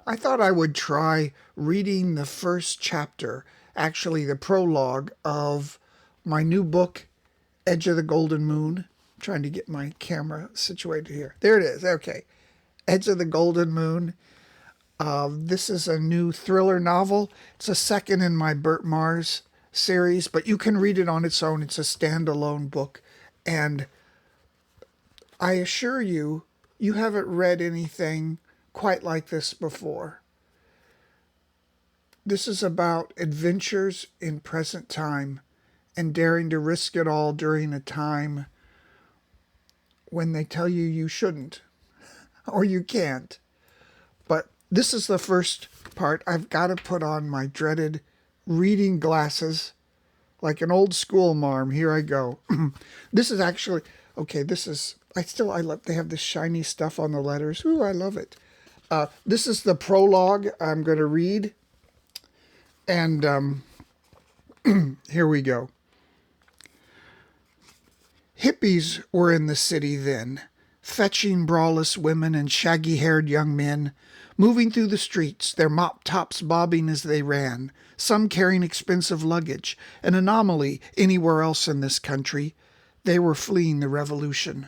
I thought I would try reading the first chapter, actually, the prologue of my new book, Edge of the Golden Moon. I'm trying to get my camera situated here. There it is. Okay. Edge of the Golden Moon. This is a new thriller novel. It's a second in my Burt Mars series, but you can read it on its own. It's a standalone book. And I assure you, you haven't read anything quite like this before. This is about adventures in present time and daring to risk it all during a time when they tell you you shouldn't or you can't. But this is the first part. I've got to put on my dreaded reading glasses like an old school marm. Here I go. This is actually, okay, this is, I love, they have this shiny stuff on the letters. Ooh, I love it. This is the prologue I'm going to read. And here we go. Hippies were in the city then, fetching braless women and shaggy-haired young men, moving through the streets, their mop-tops bobbing as they ran, some carrying expensive luggage, an anomaly anywhere else in this country. They were fleeing the revolution.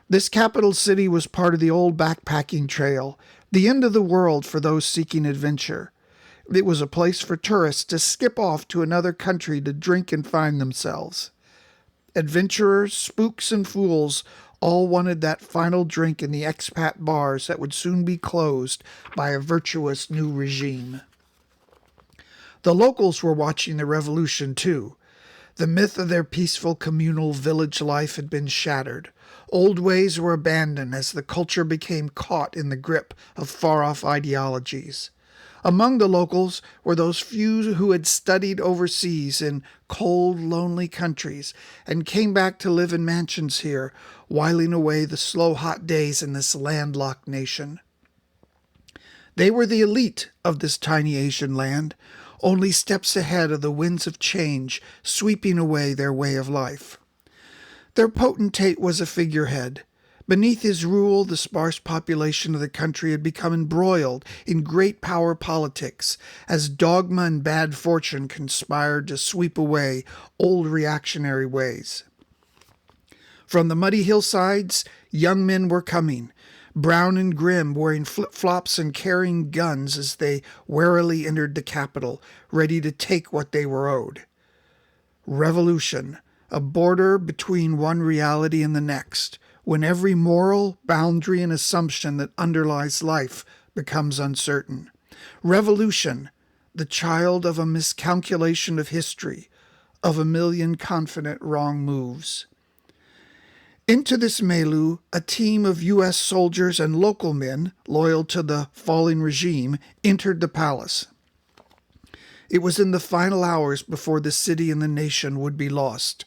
This capital city was part of the old backpacking trail, the end of the world for those seeking adventure. It was a place for tourists to skip off to another country to drink and find themselves. Adventurers, spooks, and fools all wanted that final drink in the expat bars that would soon be closed by a virtuous new regime. The locals were watching the revolution too. The myth of their peaceful communal village life had been shattered. Old ways were abandoned as the culture became caught in the grip of far-off ideologies. Among the locals were those few who had studied overseas in cold, lonely countries and came back to live in mansions here, whiling away the slow, hot days in this landlocked nation. They were the elite of this tiny Asian land, only steps ahead of the winds of change sweeping away their way of life. Their potentate was a figurehead. Beneath his rule, the sparse population of the country had become embroiled in great power politics as dogma and bad fortune conspired to sweep away old reactionary ways. From the muddy hillsides, young men were coming, brown and grim, wearing flip-flops and carrying guns as they warily entered the capital, ready to take what they were owed. Revolution, a border between one reality and the next, when every moral, boundary, and assumption that underlies life becomes uncertain. Revolution, the child of a miscalculation of history, of a million confident wrong moves. Into this milieu, a team of U.S. soldiers and local men, loyal to the falling regime, entered the palace. It was in the final hours before the city and the nation would be lost.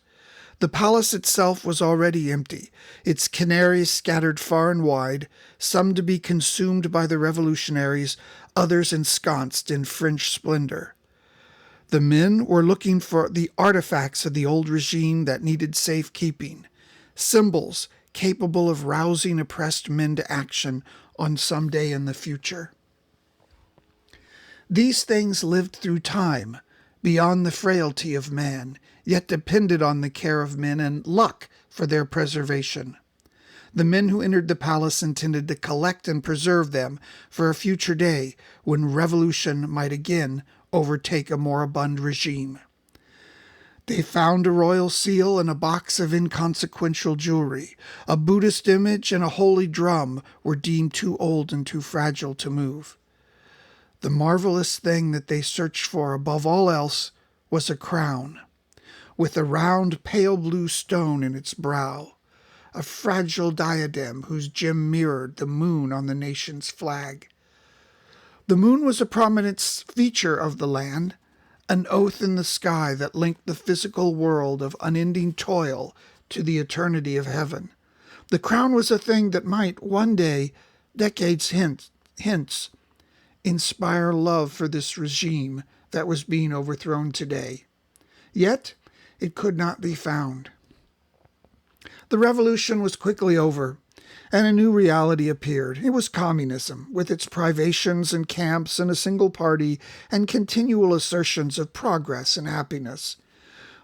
The palace itself was already empty, its canaries scattered far and wide, some to be consumed by the revolutionaries, others ensconced in French splendor. The men were looking for the artifacts of the old regime that needed safekeeping, symbols capable of rousing oppressed men to action on some day in the future. These things lived through time, beyond the frailty of man, yet depended on the care of men and luck for their preservation. The men who entered the palace intended to collect and preserve them for a future day when revolution might again overtake a moribund regime. They found a royal seal and a box of inconsequential jewelry. A Buddhist image and a holy drum were deemed too old and too fragile to move. The marvelous thing that they searched for above all else was a crown, with a round pale blue stone in its brow, a fragile diadem whose gem mirrored the moon on the nation's flag. The moon was a prominent feature of the land, an oath in the sky that linked the physical world of unending toil to the eternity of heaven. The crown was a thing that might one day, decades hence, inspire love for this regime that was being overthrown today. Yet, it could not be found. The revolution was quickly over. And a new reality appeared. It was communism, with its privations and camps and a single party and continual assertions of progress and happiness.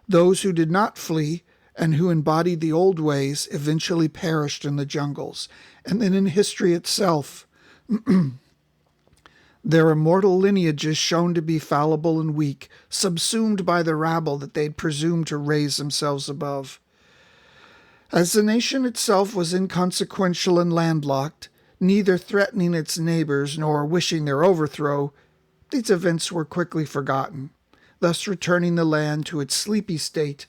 Those who did not flee and who embodied the old ways eventually perished in the jungles. And then in history itself, their immortal lineages shown to be fallible and weak, subsumed by the rabble that they'd presumed to raise themselves above. As the nation itself was inconsequential and landlocked, neither threatening its neighbors nor wishing their overthrow, these events were quickly forgotten, thus returning the land to its sleepy state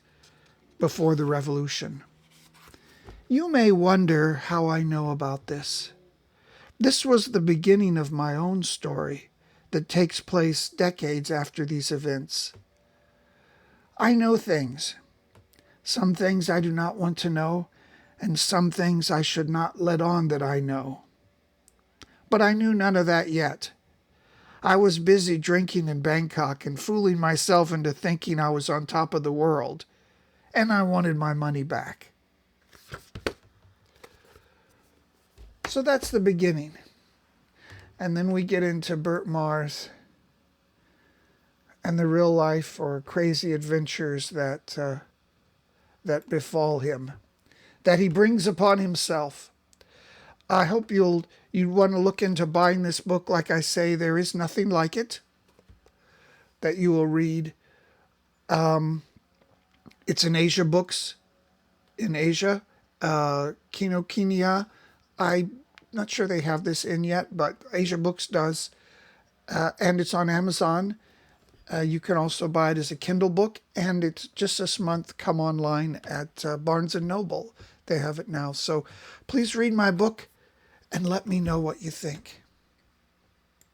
before the revolution. You may wonder how I know about this. This was the beginning of my own story that takes place decades after these events. I know things. Some things I do not want to know, and some things I should not let on that I know. But I knew none of that yet. I was busy drinking in Bangkok and fooling myself into thinking I was on top of the world, and I wanted my money back. So that's the beginning. And then we get into Bert Mars and the real life or crazy adventures that befall him, that he brings upon himself. I hope you'd want to look into buying this book. Like I say, there is nothing like it that you will read. It's in Asia Books in Asia, Kinokuniya. I'm not sure they have this in yet, but Asia Books does. And it's on Amazon. You can also buy it as a Kindle book, and it's just this month come online at Barnes & Noble. They have it now. So please read my book and let me know what you think.